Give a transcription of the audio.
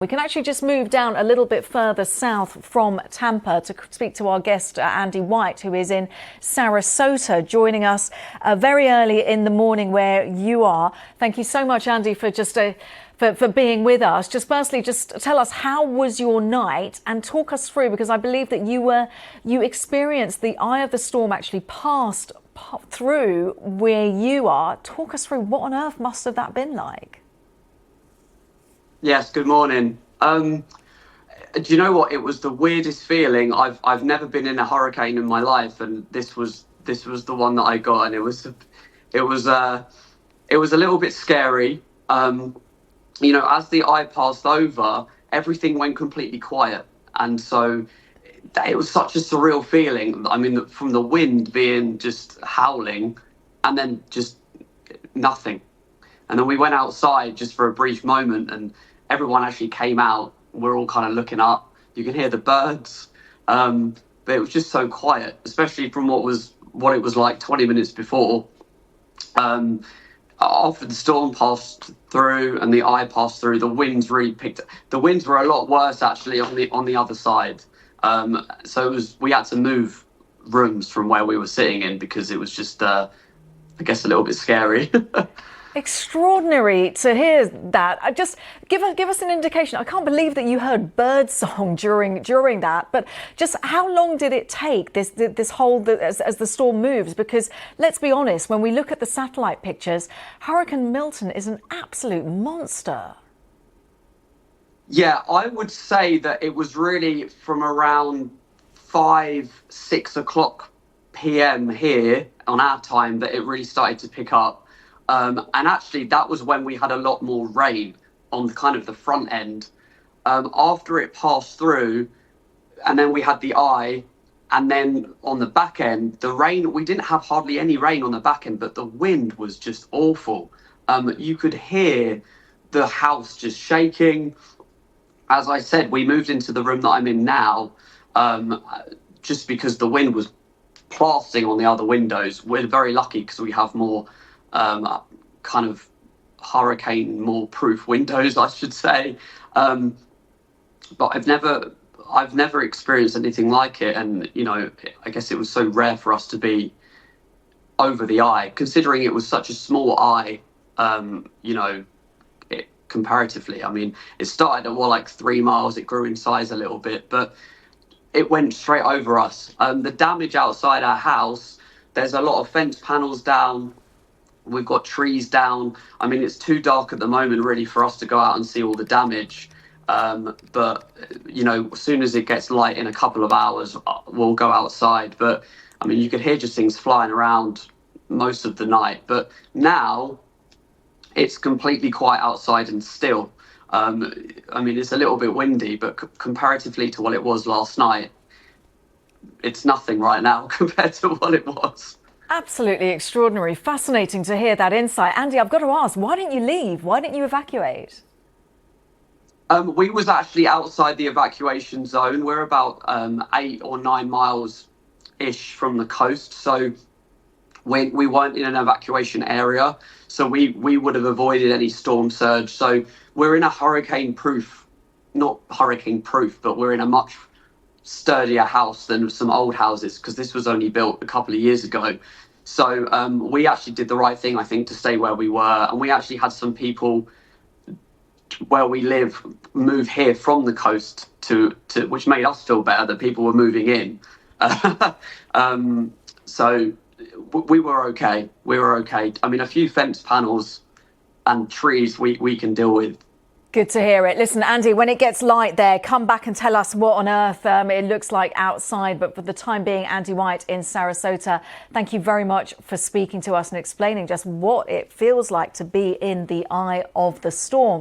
We can actually just move down a little bit further south from Tampa to speak to our guest, Andy White, who is in Sarasota, joining us very early in the morning where you are. Thank you so much, Andy, for for being with us. Just firstly, just tell us, how was your night, and talk us through, because I believe that you experienced the eye of the storm actually passed through where you are. Talk us through, what on earth must have that been like? Yes, good morning. Do you know what? It was the weirdest feeling. I've never been in a hurricane in my life, and this was the one that I got, and it was a little bit scary. You know, as the eye passed over, everything went completely quiet, and so it was such a surreal feeling. I mean, from the wind being just howling, and then just nothing. And then we went outside just for a brief moment, and everyone actually came out. We're all kind of looking up. You can hear the birds, but it was just so quiet, especially from what it was like 20 minutes before. After the storm passed through and the eye passed through, the winds really picked up. The winds were a lot worse actually on the other side. So we had to move rooms from where we were sitting in, because it was just, I guess, a little bit scary. Extraordinary to hear that. Just give us an indication. I can't believe that you heard birdsong during that. But just how long did it take as the storm moves? Because let's be honest, when we look at the satellite pictures, Hurricane Milton is an absolute monster. Yeah, I would say that it was really from around 5-6 o'clock p.m. here on our time that it really started to pick up. And actually, that was when we had a lot more rain on the front end. After it passed through, and then we had the eye, and then on the back end, the rain, we didn't have hardly any rain on the back end, but the wind was just awful. You could hear the house just shaking. As I said, we moved into the room that I'm in now, just because the wind was blasting on the other windows. We're very lucky because we have more kind of hurricane proof windows, I should say. But I've never experienced anything like it, and you know, I guess it was so rare for us to be over the eye, considering it was such a small eye. You know, comparatively, I mean, it started at like 3 miles. It grew in size a little bit, but it went straight over us. The damage outside our house, there's a lot of fence panels down. We've got trees down. I mean, it's too dark at the moment, really, for us to go out and see all the damage. But, you know, as soon as it gets light in a couple of hours, we'll go outside. But, I mean, you could hear just things flying around most of the night. But now it's completely quiet outside and still. I mean, it's a little bit windy, but comparatively to what it was last night, it's nothing right now compared to what it was. Absolutely extraordinary. Fascinating to hear that insight. Andy, I've got to ask, why didn't you leave? Why didn't you evacuate? We was actually outside the evacuation zone. We're about 8 or 9 miles-ish from the coast. So we weren't in an evacuation area. So we would have avoided any storm surge. So we're in a hurricane-proof, not hurricane-proof, but we're in a much sturdier house than some old houses, because this was only built a couple of years ago. So we actually did the right thing, I think, to stay where we were. And we actually had some people where we live move here from the coast to which made us feel better that people were moving in. So we were okay. We were okay. I mean, a few fence panels and trees we can deal with. Good to hear it. Listen, Andy, when it gets light there, come back and tell us what on earth it looks like outside. But for the time being, Andy White in Sarasota, thank you very much for speaking to us and explaining just what it feels like to be in the eye of the storm.